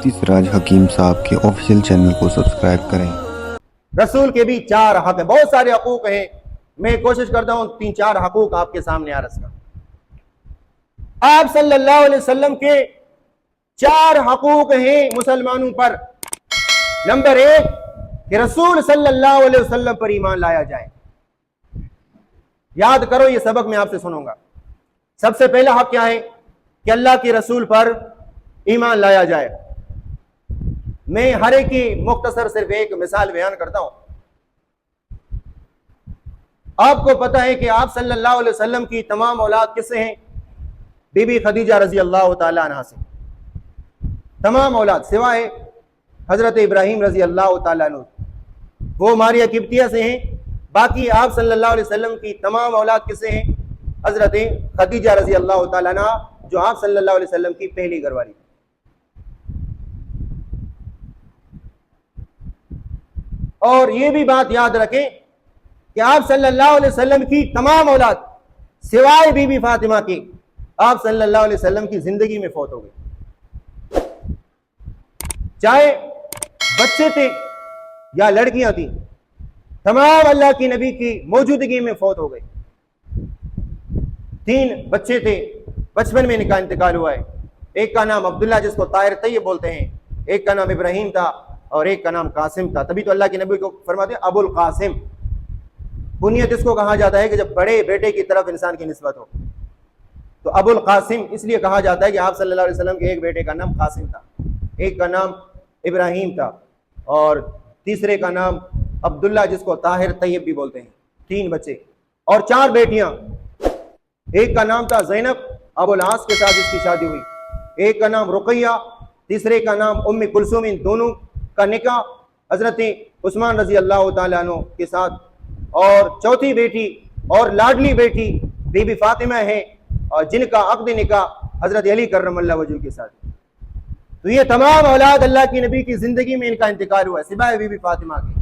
چشتی سراج حکیم صاحب کے آفیشیل چینل کو سبسکرائب کریں۔ رسول کے بھی 4 حق ہیں، بہت سارے حقوق ہیں، میں کوشش کرتا ہوں 3-4 حقوق آپ کے سامنے عرض کروں۔ آپ صلی اللہ علیہ وسلم کے 4 حقوق ہیں مسلمانوں پر۔ نمبر 1 کہ رسول صلی اللہ علیہ وسلم پر ایمان لایا جائے۔ یاد کرو، یہ سبق میں آپ سے سنوں گا۔ سب سے پہلا حق کیا ہے؟ کہ اللہ کے رسول پر ایمان لایا جائے۔ میں ہر ایک کی مختصر صرف ایک مثال بیان کرتا ہوں۔ آپ کو پتہ ہے کہ آپ صلی اللہ علیہ وسلم کی تمام اولاد کس سے ہیں؟ بی بی خدیجہ رضی اللہ تعالیٰ عنہ سے۔ تمام اولاد سوائے حضرت ابراہیم رضی اللہ تعالیٰ عنہ، وہ ماریہ قبطیہ سے ہیں۔ باقی آپ صلی اللہ علیہ وسلم کی تمام اولاد کس سے ہیں؟ حضرت خدیجہ رضی اللہ تعالیٰ عنہ، جو آپ صلی اللہ علیہ وسلم کی پہلی گھر والی۔ اور یہ بھی بات یاد رکھیں کہ آپ صلی اللہ علیہ وسلم کی تمام اولاد سوائے بی بی فاطمہ کی آپ صلی اللہ علیہ وسلم کی زندگی میں فوت ہو گئی، چاہے بچے تھے یا لڑکیاں تھیں، تمام اللہ کی نبی کی موجودگی میں فوت ہو گئے۔ 3 بچے تھے، بچپن میں ان کا انتقال ہوا ہے۔ ایک کا نام عبداللہ جس کو طاہر طیب بولتے ہیں، ایک کا نام ابراہیم تھا اور ایک کا نام قاسم تھا۔ تبھی تو اللہ کے نبی کو فرماتے ہیں ابو القاسم۔ کنیت اس کو کہا جاتا ہے کہ جب بڑے بیٹے کی طرف انسان کی نسبت ہو تو ابو القاسم اس لیے کہا جاتا ہے کہ آپ صلی اللہ علیہ وسلم کے ایک بیٹے کا نام قاسم تھا، ایک کا نام ابراہیم تھا اور تیسرے کا نام عبداللہ جس کو طاہر طیب بھی بولتے ہیں۔ 3 بچے اور 4 بیٹیاں۔ ایک کا نام تھا زینب، ابو العاص کے ساتھ اس کی شادی ہوئی۔ ایک کا نام رقیہ، تیسرے کا نام ام کلثوم، ان دونوں کا نکاح حضرت عثمان رضی اللہ تعالیٰ عنہ کے ساتھ۔ اور چوتھی بیٹی اور لاڈلی بیٹی بی بی فاطمہ ہے، اور جن کا عقد نکاح حضرت علی کرم اللہ وجہ کے ساتھ۔ تو یہ تمام اولاد اللہ کی نبی کی زندگی میں ان کا انتقال ہوا ہے، سوائے بی بی فاطمہ کے۔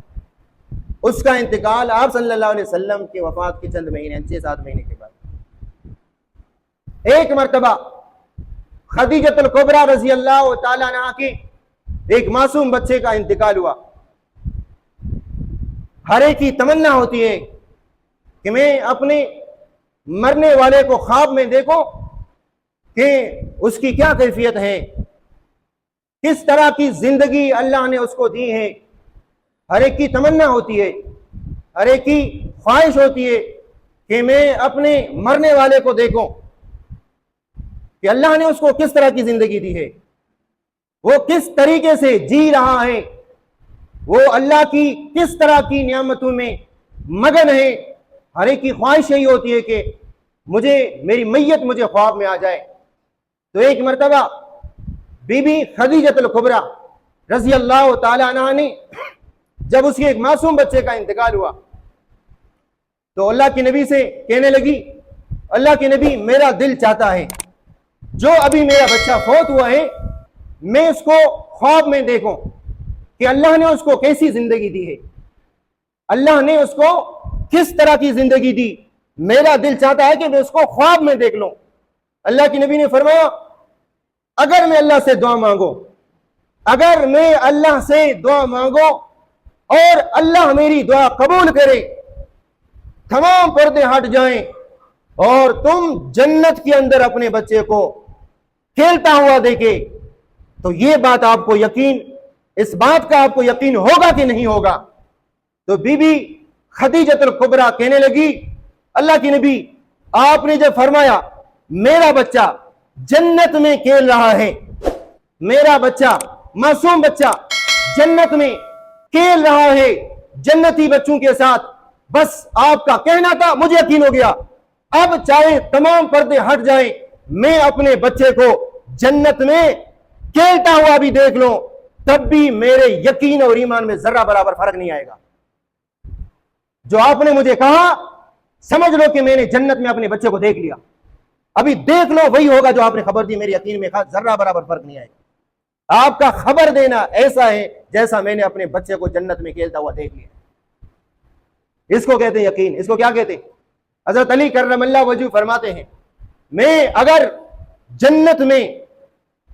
اس کا انتقال آپ صلی اللہ علیہ وسلم کی وفات کے چند مہینے 6-7 مہینے کے بعد۔ ایک مرتبہ خدیجۃ الکبریٰ رضی اللہ تعالیٰ عنہ کی ایک معصوم بچے کا انتقال ہوا۔ ہر ایک کی تمنا ہوتی ہے کہ میں اپنے مرنے والے کو خواب میں دیکھوں کہ اس کی کیا کیفیت ہے، کس طرح کی زندگی اللہ نے اس کو دی ہے۔ ہر ایک کی تمنا ہوتی ہے، ہر ایک کی خواہش ہوتی ہے کہ میں اپنے مرنے والے کو دیکھوں کہ اللہ نے اس کو کس طرح کی زندگی دی ہے، وہ کس طریقے سے جی رہا ہے، وہ اللہ کی کس طرح کی نعمتوں میں مگن ہے۔ ہر ایک کی خواہش یہی ہوتی ہے کہ میری میت مجھے خواب میں آ جائے۔ تو ایک مرتبہ بی بی خدیجۃ الکبریٰ رضی اللہ تعالی عنہ نے جب اس کے ایک معصوم بچے کا انتقال ہوا تو اللہ کے نبی سے کہنے لگی، اللہ کے نبی میرا دل چاہتا ہے جو ابھی میرا بچہ فوت ہوا ہے میں اس کو خواب میں دیکھوں کہ اللہ نے اس کو کیسی زندگی دی ہے، اللہ نے اس کو کس طرح کی زندگی دی۔ میرا دل چاہتا ہے کہ میں اس کو خواب میں دیکھ لوں۔ اللہ کے نبی نے فرمایا، اگر میں اللہ سے دعا مانگو، اگر میں اللہ سے دعا مانگو اور اللہ میری دعا قبول کرے، تمام پردے ہٹ جائیں اور تم جنت کے اندر اپنے بچے کو کھیلتا ہوا دیکھے، تو یہ بات آپ کو یقین، اس بات کا آپ کو یقین ہوگا کہ نہیں ہوگا؟ تو بی بی خدیجۃ الکبریٰ کہنے لگی، اللہ کی نبی آپ نے جب فرمایا میرا بچہ جنت میں کھیل رہا ہے، میرا بچہ معصوم بچہ جنت میں کھیل رہا ہے جنتی بچوں کے ساتھ، بس آپ کا کہنا تھا، مجھے یقین ہو گیا۔ اب چاہے تمام پردے ہٹ جائیں، میں اپنے بچے کو جنت میں کھیلتا ہوا بھی دیکھ لوں، تب بھی میرے یقین اور ایمان میں ذرہ برابر فرق نہیں آئے گا۔ جو آپ نے مجھے کہا سمجھ لو کہ میں نے جنت میں اپنے بچے کو دیکھ لیا، ابھی دیکھ لو وہی ہوگا جو آپ نے خبر دی، میرے یقین میں ذرہ برابر فرق نہیں آئے گا۔ آپ کا خبر دینا ایسا ہے جیسا میں نے اپنے بچے کو جنت میں کھیلتا ہوا دیکھ لیا۔ اس کو کہتے ہیں یقین۔ اس کو کیا کہتے ہیں؟ حضرت علی کرم اللہ وجہ فرماتے ہیں، میں اگر جنت میں